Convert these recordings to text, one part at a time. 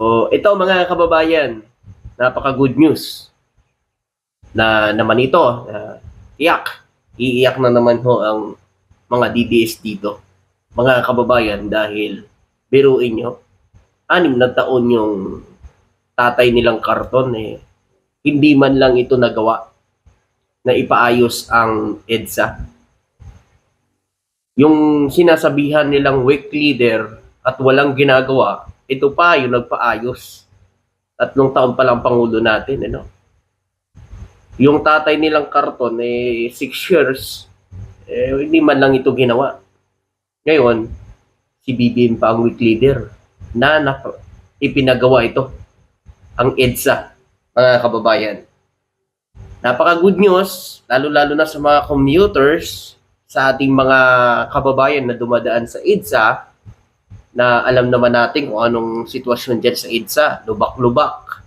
So, ito mga kababayan, napaka-good news na naman ito. Iiyak na naman ho ang mga DDS dito, mga kababayan, dahil biruin nyo, 6 na taon yung tatay nilang karton, hindi man lang ito nagawa na ipaayos ang EDSA. Yung sinasabihan nilang weak leader at walang ginagawa, ito pa yung nagpaayos. 3 taon pa lang Pangulo natin, Yung tatay nilang karton, 6 years, hindi man lang ito ginawa. Ngayon, si BBM pa ang weak leader na ipinagawa ito, ang EDSA, mga kababayan. Napaka-good news, lalo-lalo na sa mga commuters, sa ating mga kababayan na dumadaan sa EDSA, na alam naman natin kung anong sitwasyon dyan sa EDSA, lubak-lubak.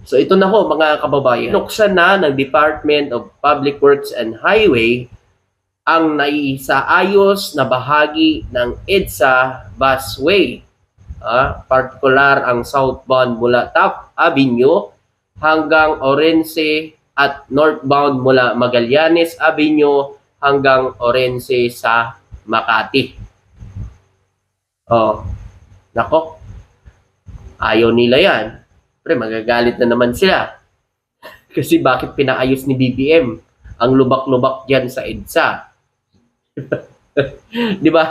So ito na ho mga kababayan, nuksan na ng Department of Public Works and Highway ang naisaayos na bahagi ng EDSA busway. Partikular ang southbound mula Taft Avenue hanggang Orense at northbound mula Magallanes Avenue hanggang Orense sa Makati. Nako, ayaw nila yan. Pre, magagalit na naman sila. Kasi bakit pinaayos ni BBM ang lubak-lubak dyan sa EDSA? Di ba?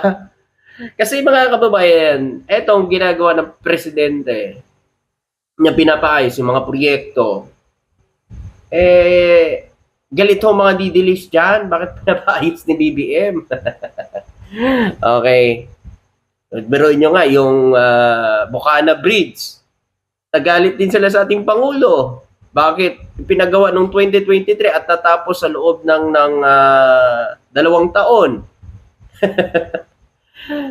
Kasi mga kababayan, etong ginagawa ng presidente niya, pinapaayos yung mga proyekto. Galit ho mga didilis dyan. Bakit pinapaayos ni BBM? Okay. Biruin nyo nga yung Bocana Bridge. Nagalit din sila sa ating Pangulo. Bakit? Pinagawa noong 2023 at natapos sa loob ng 2 taon.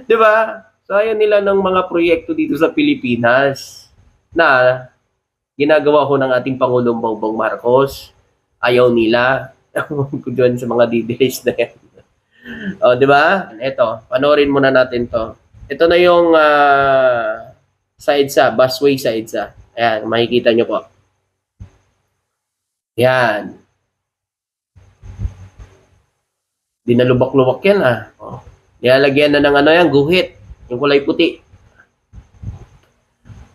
Di ba? So ayaw nila ng mga proyekto dito sa Pilipinas na ginagawa ho ng ating Pangulong Bongbong Marcos. Ayaw nila. Doon sa mga details na yan. Di ba? Ito, panoorin muna natin to. Ito na yung sa EDSA, busway sa EDSA. Ayan, makikita nyo po. Yan. Dinalubak-lubak yan Nilalagyan na ng yan, guhit. Yung kulay puti.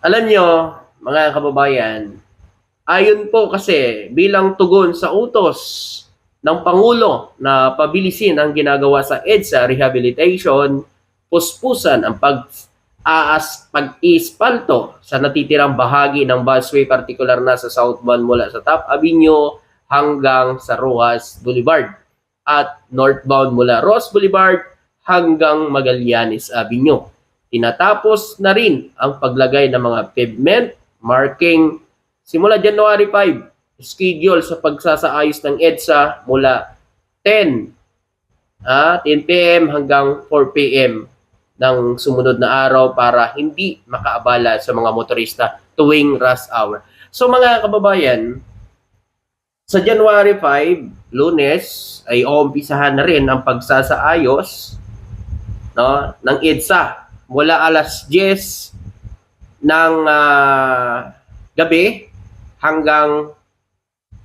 Alam nyo, mga kababayan, ayon po kasi bilang tugon sa utos ng Pangulo na pabilisin ang ginagawa sa EDSA rehabilitation, puspusan ang pag-ispalto sa natitirang bahagi ng busway, partikular na sa southbound mula sa Taft Avenue hanggang sa Rojas Boulevard at northbound mula Ross Boulevard hanggang Magallanes Avenue. Tinatapos na rin ang paglagay ng mga pavement marking simula January 5, schedule sa pagsasaayos ng EDSA mula 10 p.m. hanggang 4 p.m. ng sumunod na araw para hindi makaabala sa mga motorista tuwing rush hour. So mga kababayan, sa January 5, Lunes, ay uumpisahan na rin ang pagsasaayos ng EDSA mula alas 10 ng gabi hanggang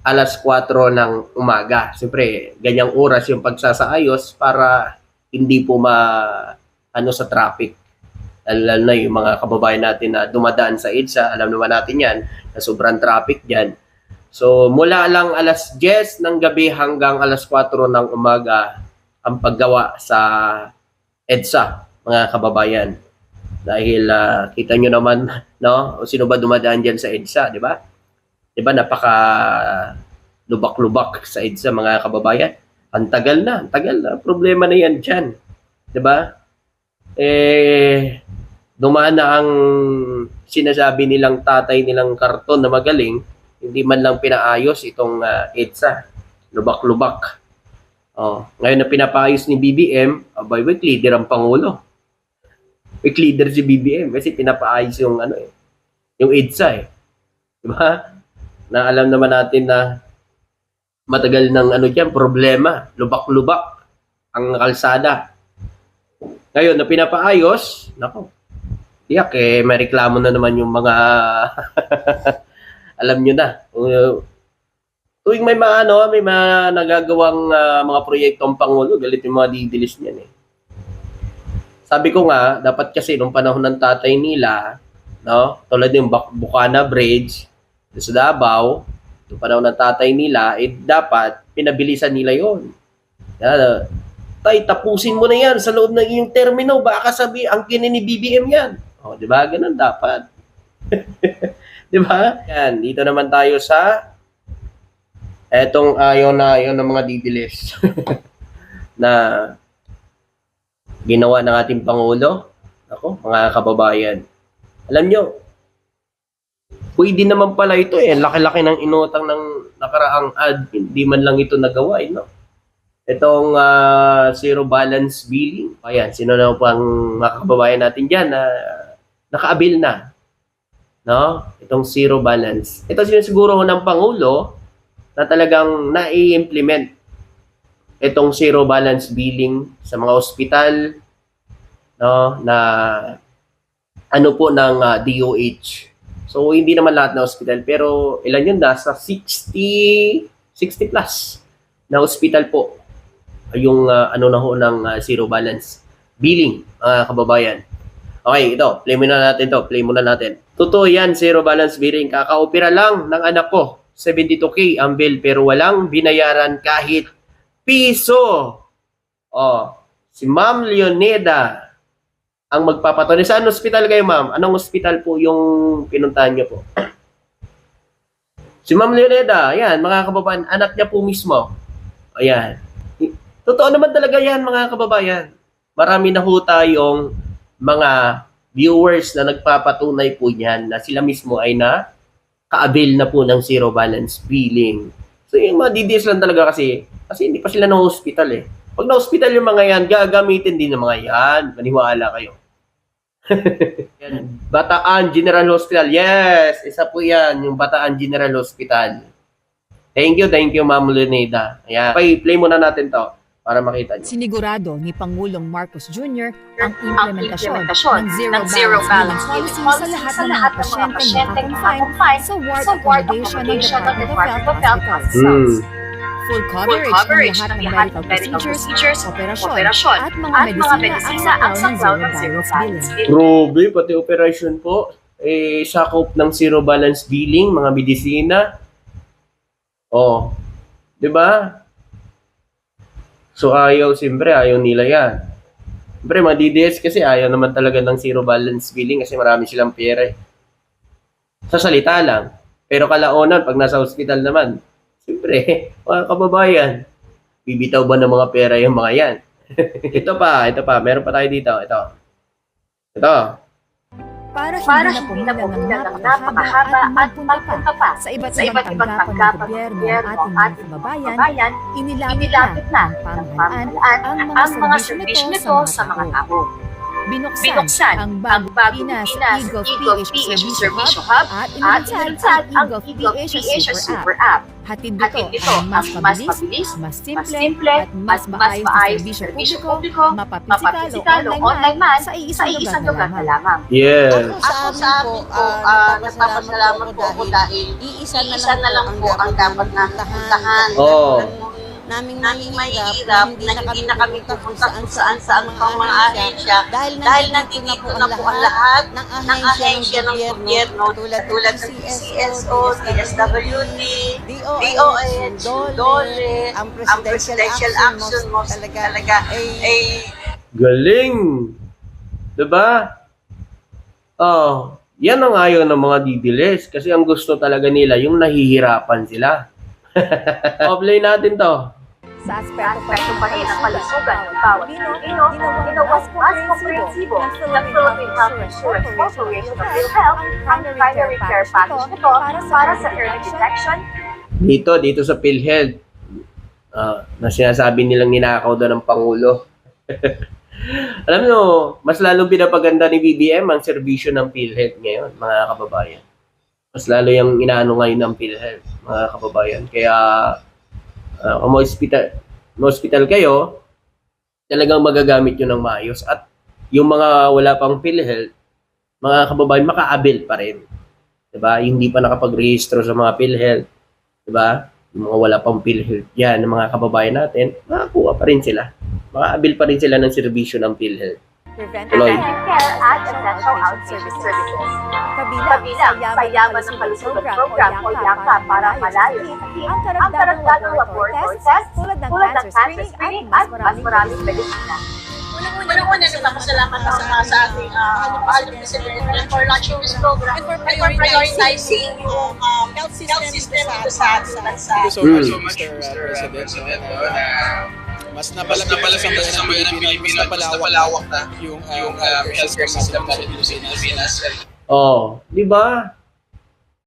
alas 4 ng umaga. Siyempre, ganyang oras yung pagsasaayos para hindi po sa traffic. Lalo na yung mga kababayan natin na dumadaan sa EDSA, alam naman natin yan, na sobrang traffic dyan. So, mula lang alas 10 ng gabi hanggang alas 4 ng umaga ang paggawa sa EDSA, mga kababayan. Dahil kita nyo naman, sino ba dumadaan dyan sa EDSA, di ba? Di ba, napaka lubak-lubak sa EDSA, mga kababayan. Ang tagal na. Problema na yan dyan. Di ba? Dumaan na ang sinasabi nilang tatay nilang karton na magaling, hindi man lang pinaayos itong EDSA. Lubak-lubak. Ngayon na pinapaayos ni BBM, weak leader ang Pangulo. Weak leader si BBM kasi pinapaayos yung yung EDSA Diba? Na alam naman natin na matagal ng dyan, problema, lubak-lubak ang kalsada. Ngayon na pinapaayos, nako, Tiyak may reklamo na naman yung mga alam nyo na. Tuwing may may mga nagagawang mga proyekto ang Pangulo, galit yung mga didilis niyan eh. Sabi ko nga, dapat kasi nung panahon ng tatay nila, no, tulad yung Bukana Bridge sa Davao, nung panahon ng tatay nila, dapat pinabilisan nila yon. Tay, tapusin mo na yan sa loob ng iyong termino, baka sabi, ang ni BBM yan. O, di ba? Ganun dapat. Di ba? Yan, dito naman tayo sa etong ayaw ng mga didilis na ginawa ng ating Pangulo. Ako, mga kababayan. Alam nyo, pwede naman pala ito eh. Laki-laki ng inutang ng nakaraang ad. Hindi man lang ito nagawa eh, no? Itong zero balance billing. Ayan, sino na pang mga kababayan natin dyan na naka-avail na? No? Itong zero balance. Ito siguro ng Pangulo na talagang na-i-implement itong zero balance billing sa mga ospital, no, na ano po ng DOH. So hindi naman lahat na ospital pero ilan yun, nasa 60 plus na ospital po yung ano na ho ng zero balance billing, mga kababayan. Okay, ito, play muna natin. Totoo yan, zero balance billing. Kakaopera lang ng anak ko, 72K ang bill pero walang binayaran kahit piso. Oh, si Ma'am Leoneda ang magpapatuloy. Saan hospital kayo, ma'am? Anong hospital po yung pinuntahan niyo po? Si Ma'am Leoneda, ayan, mga kababayan, anak niya po mismo. Ayan. Totoo naman talaga yan, mga kababayan. Marami na ho tayong mga viewers na nagpapatunay po niyan na sila mismo ay ka-avail na po ng zero balance billing. So yung mga DDS lang talaga kasi hindi pa sila na-hospital eh. Pag na-hospital yung mga yan, gagamitin din ng mga yan. Maniwala kayo. Bataan General Hospital. Yes, isa po yan, yung Bataan General Hospital. Thank you, Ma'am Leoneda. Ayan. Play muna natin to para makita nyo. Sinigurado ni Pangulong Marcos Jr. ang implementasyon ng zero balance policy sa lahat ng mga pasyenteng nakakonfine sa ward accommodation ng Department of Health Hospitals. Full coverage ng lahat ng medical procedures, operasyon, at mga medisina ang saklaw ng zero balance billing. Grabe, pati operation po, sakop ng zero balance billing, mga medisina. Oh, di ba? So siyempre ayaw nila yan. Siyempre mga DDS kasi ayaw naman talaga ng zero balance billing kasi marami silang pera eh. Sa salita lang. Pero kalaunan, pag nasa hospital naman, siyempre, mga kababayan, bibitaw ba ng mga pera yung mga yan? Ito pa, meron pa tayo dito. Ito. Para hindi na pumilang ng napakahaba at magpunta pa sa iba't ibang tanggapan ng gobyerno ng ating mga kababayan, inilapit na ng pamahalaan ang mga serbisyo nito sa mga tao. Binuksan ang bagong Pinas Eagle PH Servicio Hub at inilunsad ang Eagle PH Super App. Hatid dito ang mas mabilis, mas simple, at mas maayos na serbisyo publiko, mapapisikal o online man sa isang lugar na lamang. Yeah. Ako sa amin po, nagpapasalamat po ako dahil iisa na lang po ang dapat na puntahan. Naming mahirap na hindi na kami pupunta kung saan pang mga ahensya dahil nandito na po ang lahat ng ahensya ng gobyerno tulad ng CSO, DSWD, DOH, DOLE, ang Presidential Action Most talaga ay galing! Diba? Yan ang ayaw ng mga didiles kasi ang gusto talaga nila yung nahihirapan sila. Play natin to. Sa aspeto pa rin ng kalusugan ng bawat Pilipino, ginawas komprehensibo ng Philippine Health Insurance Corporation of PhilHealth ang primary care package nito para sa early detection. Dito sa PhilHealth, na sinasabi nilang ninakaw doon ng Pangulo. Alam nyo, mas lalong pinapaganda ni BBM ang serbisyo ng PhilHealth ngayon, mga kababayan. Mas lalo yung inaano ngayon ng PhilHealth, mga kababayan. Kaya, kung hospital kayo, talagang magagamit nyo ng maayos. At yung mga wala pang PhilHealth, mga kababayan, maka-avail pa rin. Diba? Yung hindi pa nakapag-rehistro sa mga PhilHealth, diba? Yung mga wala pang PhilHealth yan, ng mga kababayan natin, makakuha pa rin sila. Maka-avail pa rin sila ng serbisyo ng PhilHealth. Tuloy. care at essential outpatient services. Kabilang sa yaman ng kalusugan program o YAKA para malayo ang karagdagang laboratory test tulad ng cancer screening at mas maraming medisina. Unang-una, nagpapasalamat ako sa ating mahal na Presidente for launching this program and for prioritizing yung health system dito sa ating bansa. Thank you so much, Mr. President. Mas napala sa bayan ng Pilipinas, mas napalawak na yung healthcare system natin dito sa Pilipinas. Oh, di ba?